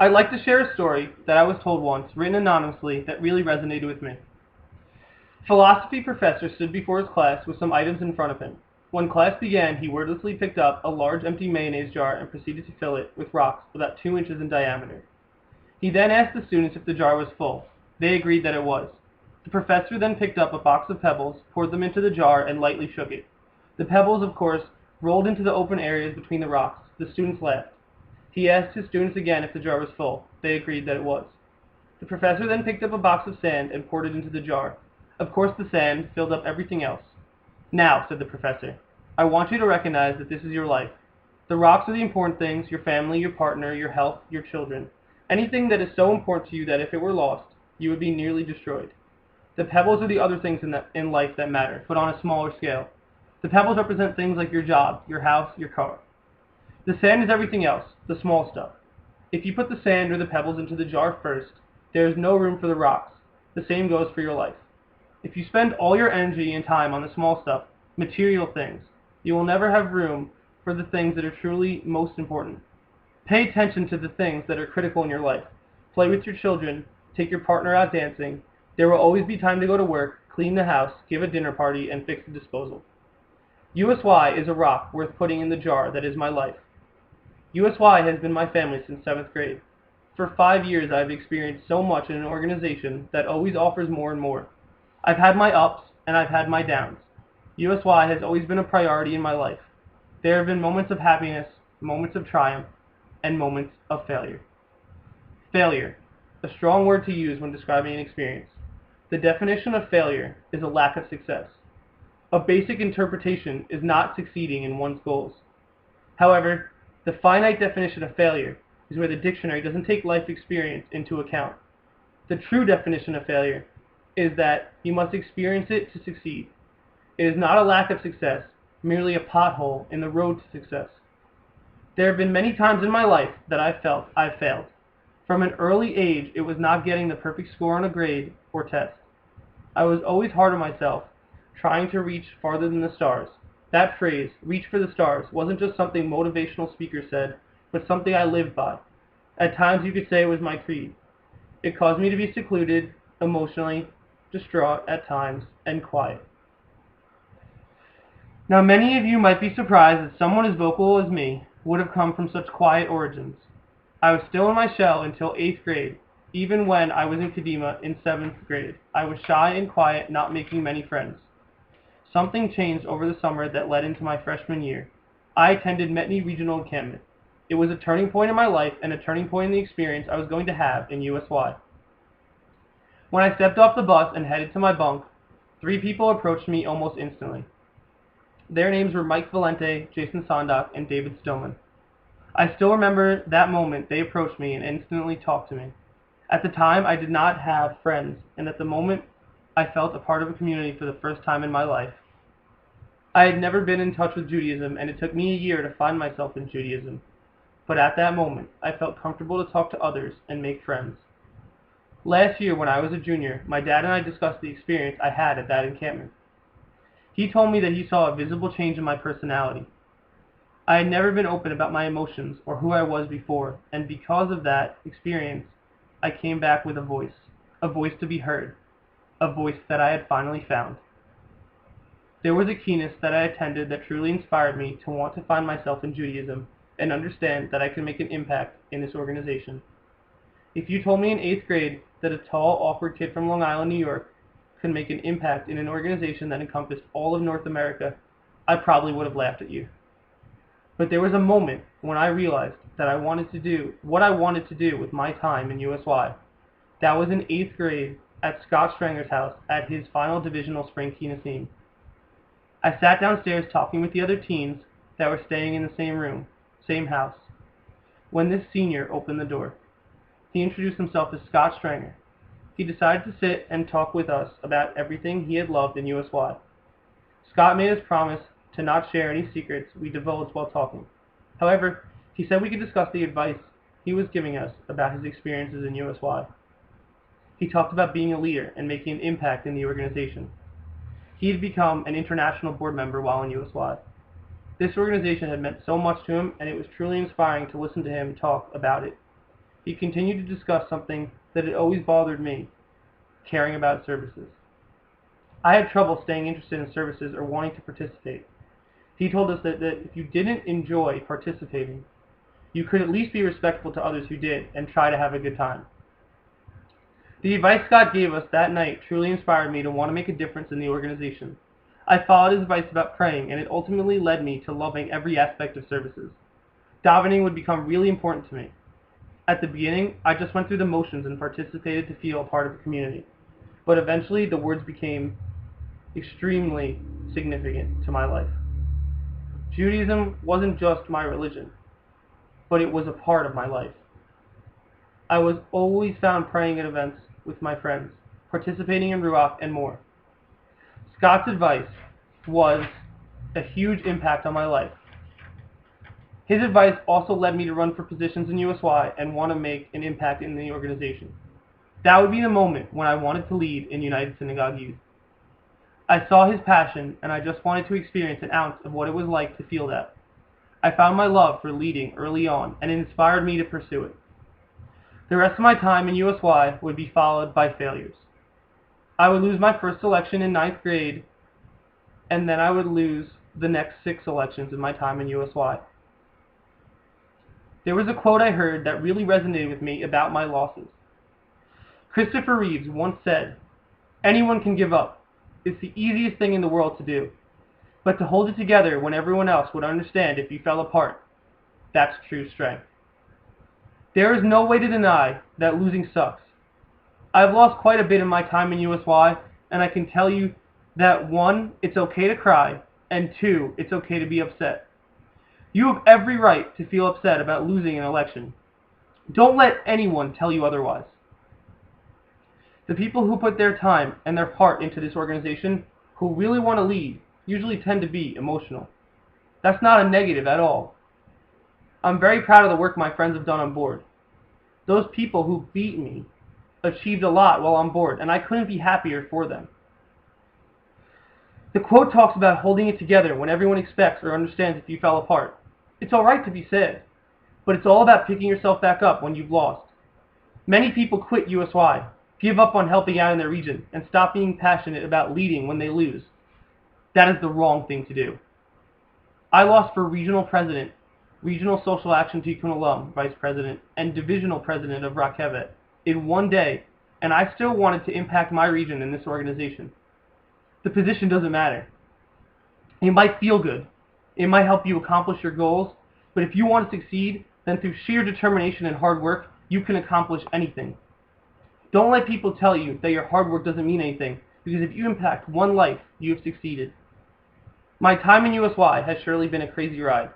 I'd like to share a story that I was told once, written anonymously, that really resonated with me. A philosophy professor stood before his class with some items in front of him. When class began, he wordlessly picked up a large empty mayonnaise jar and proceeded to fill it with rocks about 2 inches in diameter. He then asked the students if the jar was full. They agreed that it was. The professor then picked up a box of pebbles, poured them into the jar, and lightly shook it. The pebbles, of course, rolled into the open areas between the rocks. The students laughed. He asked his students again if the jar was full. They agreed that it was. The professor then picked up a box of sand and poured it into the jar. Of course, the sand filled up everything else. Now, said the professor, I want you to recognize that this is your life. The rocks are the important things, your family, your partner, your health, your children. Anything that is so important to you that if it were lost, you would be nearly destroyed. The pebbles are the other things in life that matter, but on a smaller scale. The pebbles represent things like your job, your house, your car. The sand is everything else, the small stuff. If you put the sand or the pebbles into the jar first, there is no room for the rocks. The same goes for your life. If you spend all your energy and time on the small stuff, material things, you will never have room for the things that are truly most important. Pay attention to the things that are critical in your life. Play with your children, take your partner out dancing. There will always be time to go to work, clean the house, give a dinner party, and fix the disposal. USY is a rock worth putting in the jar that is my life. USY has been my family since 7th grade. For 5 years I have experienced so much in an organization that always offers more and more. I've had my ups and I've had my downs. USY has always been a priority in my life. There have been moments of happiness, moments of triumph, and moments of failure. Failure, a strong word to use when describing an experience. The definition of failure is a lack of success. A basic interpretation is not succeeding in one's goals. However, the finite definition of failure is where the dictionary doesn't take life experience into account. The true definition of failure is that you must experience it to succeed. It is not a lack of success, merely a pothole in the road to success. There have been many times in my life that I felt I failed. From an early age, it was not getting the perfect score on a grade or test. I was always hard on myself, trying to reach farther than the stars. That phrase, reach for the stars, wasn't just something motivational speakers said, but something I lived by. At times you could say it was my creed. It caused me to be secluded, emotionally distraught at times, and quiet. Now many of you might be surprised that someone as vocal as me would have come from such quiet origins. I was still in my shell until 8th grade. Even when I was in Kadima in 7th grade, I was shy and quiet, not making many friends. Something changed over the summer that led into my freshman year. I attended Metney Regional Encampment. It was a turning point in my life and a turning point in the experience I was going to have in USY. When I stepped off the bus and headed to my bunk, 3 people approached me almost instantly. Their names were Mike Valente, Jason Sondak, and David Stillman. I still remember that moment they approached me and instantly talked to me. At the time, I did not have friends, and at the moment, I felt a part of a community for the first time in my life. I had never been in touch with Judaism, and it took me a year to find myself in Judaism. But at that moment, I felt comfortable to talk to others and make friends. Last year, when I was a junior, my dad and I discussed the experience I had at that encampment. He told me that he saw a visible change in my personality. I had never been open about my emotions or who I was before, and because of that experience, I came back with a voice to be heard, a voice that I had finally found. There was a keenness that I attended that truly inspired me to want to find myself in Judaism and understand that I could make an impact in this organization. If you told me in 8th grade that a tall, awkward kid from Long Island, New York, could make an impact in an organization that encompassed all of North America, I probably would have laughed at you. But there was a moment when I realized that I wanted to do what I wanted to do with my time in USY. That was in 8th grade at Scott Stranger's house at his final divisional spring Keenasim. I sat downstairs talking with the other teens that were staying in the same room, same house, when this senior opened the door. He introduced himself as Scott Stranger. He decided to sit and talk with us about everything he had loved in USY. Scott made us promise to not share any secrets we divulged while talking. However, he said we could discuss the advice he was giving us about his experiences in USY. He talked about being a leader and making an impact in the organization. He had become an international board member while in USY. This organization had meant so much to him, and it was truly inspiring to listen to him talk about it. he continued to discuss something that had always bothered me, caring about services. I had trouble staying interested in services or wanting to participate. He told us that if you didn't enjoy participating, you could at least be respectful to others who did and try to have a good time. The advice Scott gave us that night truly inspired me to want to make a difference in the organization. I followed his advice about praying, and it ultimately led me to loving every aspect of services. Davening would become really important to me. At the beginning, I just went through the motions and participated to feel a part of the community. But eventually, the words became extremely significant to my life. Judaism wasn't just my religion, but it was a part of my life. I was always found praying at events with my friends, participating in Ruach, and more. Scott's advice was a huge impact on my life. His advice also led me to run for positions in USY and want to make an impact in the organization. That would be the moment when I wanted to lead in United Synagogue Youth. I saw his passion, and I just wanted to experience an ounce of what it was like to feel that. I found my love for leading early on, and it inspired me to pursue it. The rest of my time in USY would be followed by failures. I would lose my first election in 9th grade, and then I would lose the next 6 elections in my time in USY. There was a quote I heard that really resonated with me about my losses. Christopher Reeves once said, "Anyone can give up. It's the easiest thing in the world to do. But to hold it together when everyone else would understand if you fell apart, that's true strength." There is no way to deny that losing sucks. I've lost quite a bit in my time in USY, and I can tell you that 1, it's okay to cry, and 2, it's okay to be upset. You have every right to feel upset about losing an election. Don't let anyone tell you otherwise. The people who put their time and their heart into this organization, who really want to lead, usually tend to be emotional. That's not a negative at all. I'm very proud of the work my friends have done on board. Those people who beat me achieved a lot while on board, and I couldn't be happier for them. The quote talks about holding it together when everyone expects or understands if you fell apart. It's alright to be sad, but it's all about picking yourself back up when you've lost. Many people quit USY, give up on helping out in their region, and stop being passionate about leading when they lose. That is the wrong thing to do. I lost for regional president, regional social action Tikkun alum, vice president, and divisional president of Rakevet in one day, and I still wanted to impact my region in this organization. The position doesn't matter. It might feel good. It might help you accomplish your goals, but if you want to succeed, then through sheer determination and hard work, you can accomplish anything. Don't let people tell you that your hard work doesn't mean anything, because if you impact one life, you have succeeded. My time in USY has surely been a crazy ride.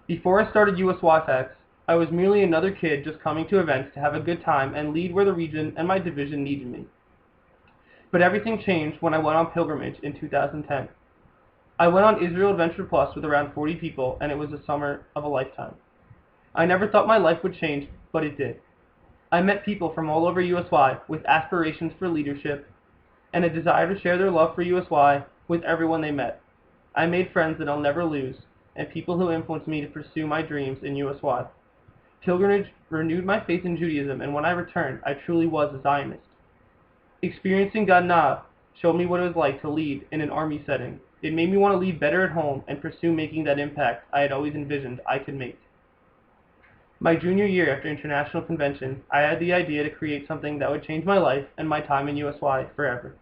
Before I started USY Facts, I was merely another kid just coming to events to have a good time and lead where the region and my division needed me. But everything changed when I went on pilgrimage in 2010. I went on Israel Adventure Plus with around 40 people, and it was a summer of a lifetime. I never thought my life would change, but it did. I met people from all over USY with aspirations for leadership and a desire to share their love for USY with everyone they met. I made friends that I'll never lose, and people who influenced me to pursue my dreams in USY. Pilgrimage renewed my faith in Judaism, and when I returned, I truly was a Zionist. Experiencing Gadna showed me what it was like to lead in an army setting. It made me want to lead better at home and pursue making that impact I had always envisioned I could make. My junior year after International Convention, I had the idea to create something that would change my life and my time in USY forever.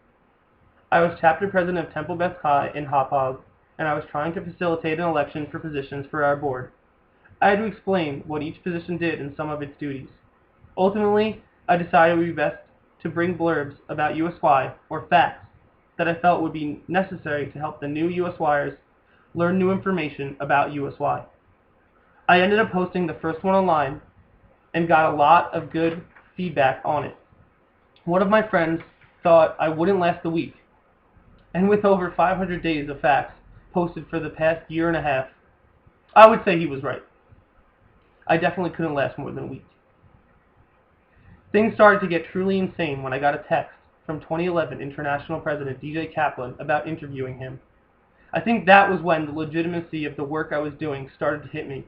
I was chapter president of Temple Beth Chai in Hauppauge, and I was trying to facilitate an election for positions for our board. I had to explain what each position did and some of its duties. Ultimately, I decided it would be best to bring blurbs about USY, or facts, that I felt would be necessary to help the new USYers learn new information about USY. I ended up posting the first one online and got a lot of good feedback on it. One of my friends thought I wouldn't last a week, and with over 500 days of facts posted for the past year and a half, I would say he was right. I definitely couldn't last more than a week. Things started to get truly insane when I got a text from 2011 International President DJ Kaplan about interviewing him. I think that was when the legitimacy of the work I was doing started to hit me.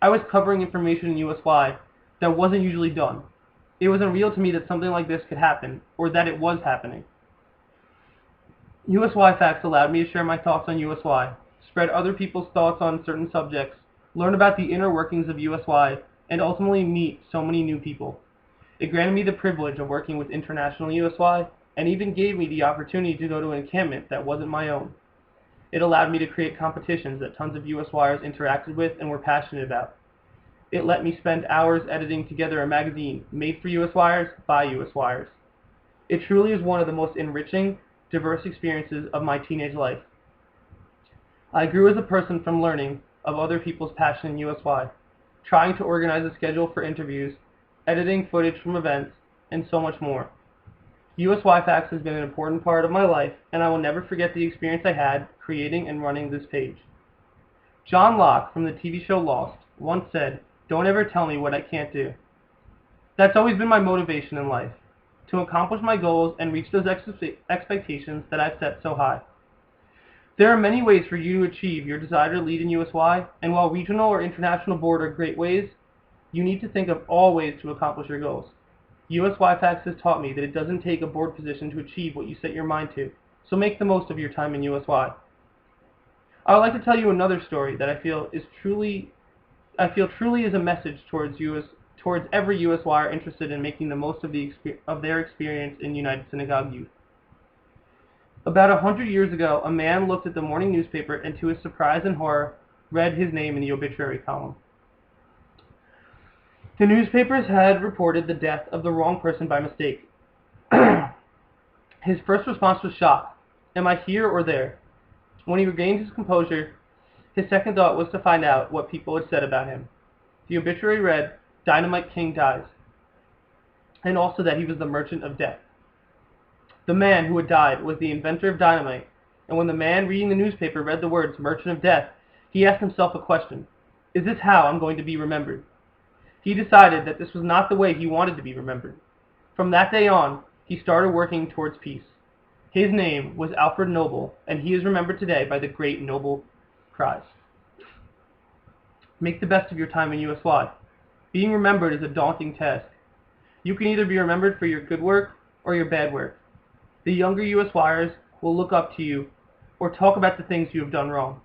I was covering information in USY that wasn't usually done. It was unreal to me that something like this could happen, or that it was happening. USY Facts allowed me to share my thoughts on USY, spread other people's thoughts on certain subjects, learn about the inner workings of USY, and ultimately meet so many new people. It granted me the privilege of working with International USY, and even gave me the opportunity to go to an encampment that wasn't my own. It allowed me to create competitions that tons of USYers interacted with and were passionate about. It let me spend hours editing together a magazine made for USYers by USYers. It truly is one of the most enriching, diverse experiences of my teenage life. I grew as a person from learning of other people's passion in USY, trying to organize a schedule for interviews, editing footage from events, and so much more. USY Facts has been an important part of my life, and I will never forget the experience I had creating and running this page. John Locke from the TV show Lost once said, "Don't ever tell me what I can't do." That's always been my motivation in life, to accomplish my goals and reach those expectations that I've set so high. There are many ways for you to achieve your desire to lead in USY, and while regional or international board are great ways, you need to think of all ways to accomplish your goals. USY Facts has taught me that it doesn't take a board position to achieve what you set your mind to, so make the most of your time in USY. I would like to tell you another story that I feel truly is a message towards every USYer interested in making the most of their experience in United Synagogue Youth. About 100 years ago, a man looked at the morning newspaper and to his surprise and horror, read his name in the obituary column. The newspapers had reported the death of the wrong person by mistake. His first response was shock. Am I here or there? When he regained his composure, his second thought was to find out what people had said about him. The obituary read, "Dynamite King dies," and also that he was the merchant of death. The man who had died was the inventor of dynamite, and when the man reading the newspaper read the words "merchant of death," he asked himself a question. Is this how I'm going to be remembered? He decided that this was not the way he wanted to be remembered. From that day on, he started working towards peace. His name was Alfred Nobel, and he is remembered today by the Great Nobel Prize. Make the best of your time in USY. Being remembered is a daunting task. You can either be remembered for your good work or your bad work. The younger USYers will look up to you or talk about the things you have done wrong.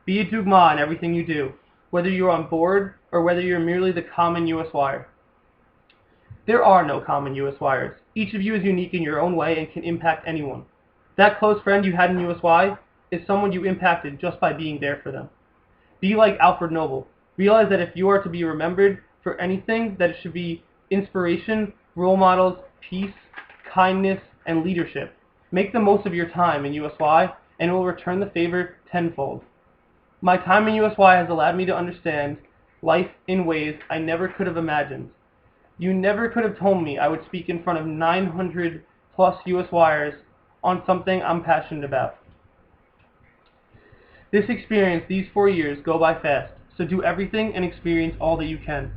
Be a dugma in everything you do, whether you're on board or whether you're merely the common USYer. There are no common USYers. Each of you is unique in your own way and can impact anyone. That close friend you had in USY is someone you impacted just by being there for them. Be like Alfred Nobel. Realize that if you are to be remembered for anything, that it should be inspiration, role models, peace, kindness, and leadership. Make the most of your time in USY, and it will return the favor tenfold. My time in USY has allowed me to understand life in ways I never could have imagined. You never could have told me I would speak in front of 900 plus USYers on something I'm passionate about. This experience, these 4 years, go by fast, so do everything and experience all that you can.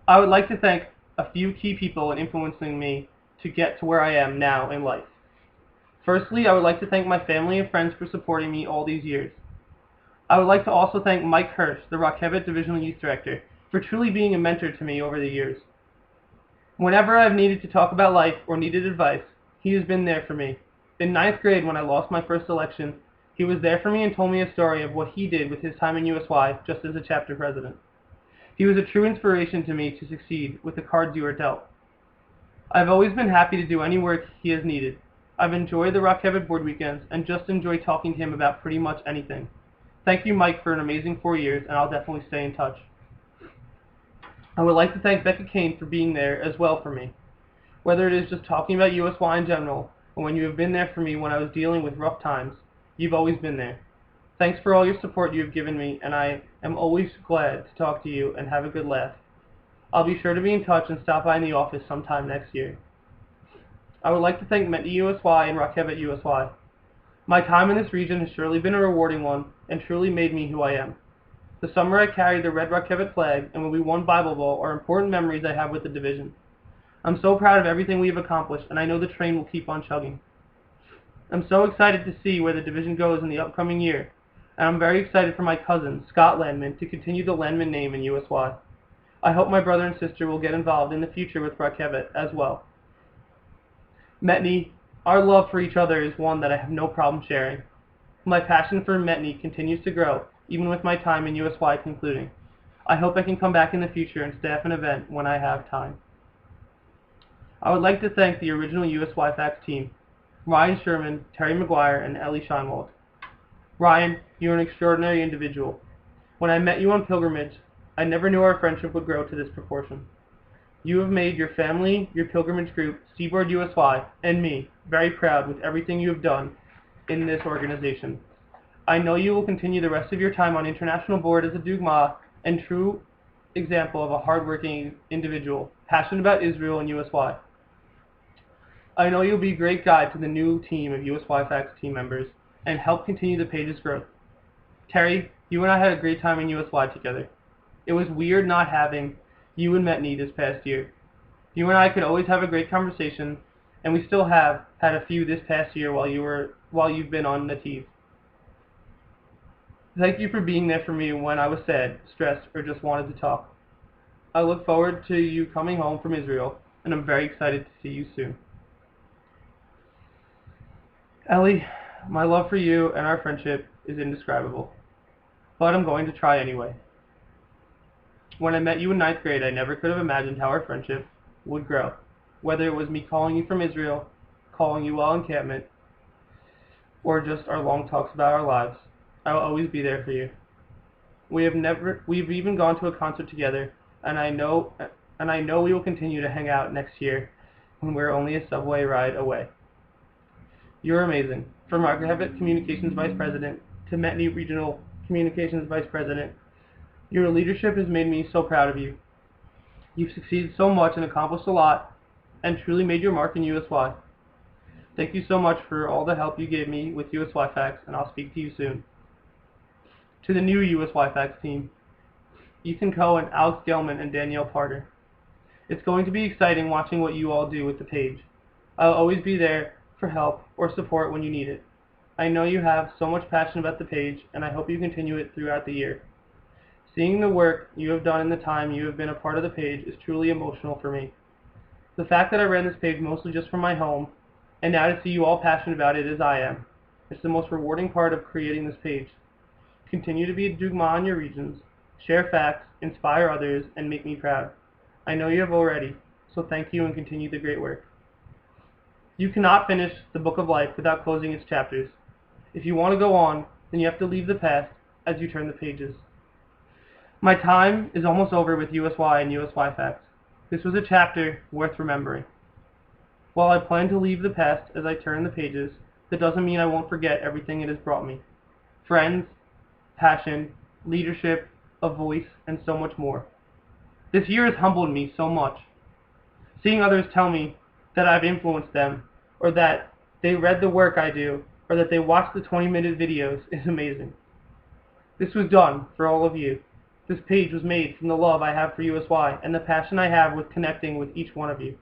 I would like to thank a few key people in influencing me to get to where I am now in life. Firstly, I would like to thank my family and friends for supporting me all these years. I would like to also thank Mike Hirsch, the Rockheavet Divisional Youth Director, for truly being a mentor to me over the years. Whenever I've needed to talk about life or needed advice, he has been there for me. In 9th grade, when I lost my first election, he was there for me and told me a story of what he did with his time in USY just as a chapter president. He was a true inspiration to me to succeed with the cards you are dealt. I've always been happy to do any work he has needed. I've enjoyed the Rockheavet board weekends and just enjoy talking to him about pretty much anything. Thank you, Mike, for an amazing 4 years, and I'll definitely stay in touch. I would like to thank Becca Kane for being there as well for me. Whether it is just talking about USY in general, or when you have been there for me when I was dealing with rough times, you've always been there. Thanks for all your support you have given me, and I am always glad to talk to you and have a good laugh. I'll be sure to be in touch and stop by in the office sometime next year. I would like to thank Menti USY and Rockheavet USY. My time in this region has surely been a rewarding one and truly made me who I am. The summer I carried the red Rockheavet flag and when we won Bible Bowl are important memories I have with the division. I'm so proud of everything we have accomplished, and I know the train will keep on chugging. I'm so excited to see where the division goes in the upcoming year, and I'm very excited for my cousin, Scott Landman, to continue the Landman name in USY. I hope my brother and sister will get involved in the future with Rakevet as well. Metni, our love for each other is one that I have no problem sharing. My passion for Metni continues to grow, even with my time in USY concluding. I hope I can come back in the future and staff an event when I have time. I would like to thank the original USY Facts team, Ryan Sherman, Terry McGuire, and Ellie Scheinwald. Ryan, you're an extraordinary individual. When I met you on pilgrimage, I never knew our friendship would grow to this proportion. You have made your family, your pilgrimage group, Seaboard USY, and me very proud with everything you have done in this organization. I know you will continue the rest of your time on International Board as a dugma and true example of a hard-working individual, passionate about Israel and USY. I know you'll be a great guide to the new team of USY Facts team members and help continue the page's growth. Terry, you and I had a great time in USY together. It was weird not having you and Metni this past year. You and I could always have a great conversation, and we still have had a few this past year while you've been on Nativ. Thank you for being there for me when I was sad, stressed, or just wanted to talk. I look forward to you coming home from Israel, and I'm very excited to see you soon. Ellie, my love for you and our friendship is indescribable, but I'm going to try anyway. When I met you in 9th grade, I never could have imagined how our friendship would grow, whether it was me calling you from Israel, calling you while encampment, or just our long talks about our lives. I will always be there for you. We've even gone to a concert together, and I know we will continue to hang out next year when we're only a subway ride away. You're amazing. From Rakevet Communications Vice President to Metni Regional Communications Vice President, your leadership has made me so proud of you. You've succeeded so much and accomplished a lot, and truly made your mark in USY. Thank you so much for all the help you gave me with USY Facts, and I'll speak to you soon. To the new USY Facts team, Ethan Cohen, Alex Gelman, and Danielle Parter. It's going to be exciting watching what you all do with the page. I'll always be there for help or support when you need it. I know you have so much passion about the page, and I hope you continue it throughout the year. Seeing the work you have done in the time you have been a part of the page is truly emotional for me. The fact that I ran this page mostly just from my home, and now to see you all passionate about it as I am, it's the most rewarding part of creating this page. Continue to be a dugma in your regions, share facts, inspire others, and make me proud. I know you have already, so thank you and continue the great work. You cannot finish the book of life without closing its chapters. If you want to go on, then you have to leave the past as you turn the pages. My time is almost over with USY and USY Facts. This was a chapter worth remembering. While I plan to leave the past as I turn the pages, that doesn't mean I won't forget everything it has brought me. Friends, passion, leadership, a voice, and so much more. This year has humbled me so much. Seeing others tell me that I've influenced them, or that they read the work I do, or that they watched the 20-minute videos is amazing. This was done for all of you. This page was made from the love I have for USY and the passion I have with connecting with each one of you.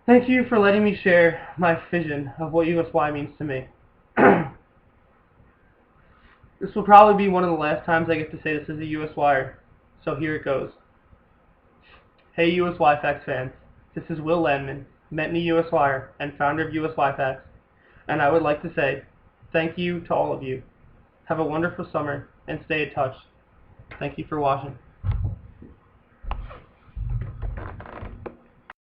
Thank you for letting me share my vision of what USY means to me. This will probably be one of the last times I get to say this as a USYer, so here it goes. Hey USY Facts fans, this is Will Landman, Metni USYer and founder of USY Facts, and I would like to say thank you to all of you. Have a wonderful summer and stay in touch. Thank you for watching.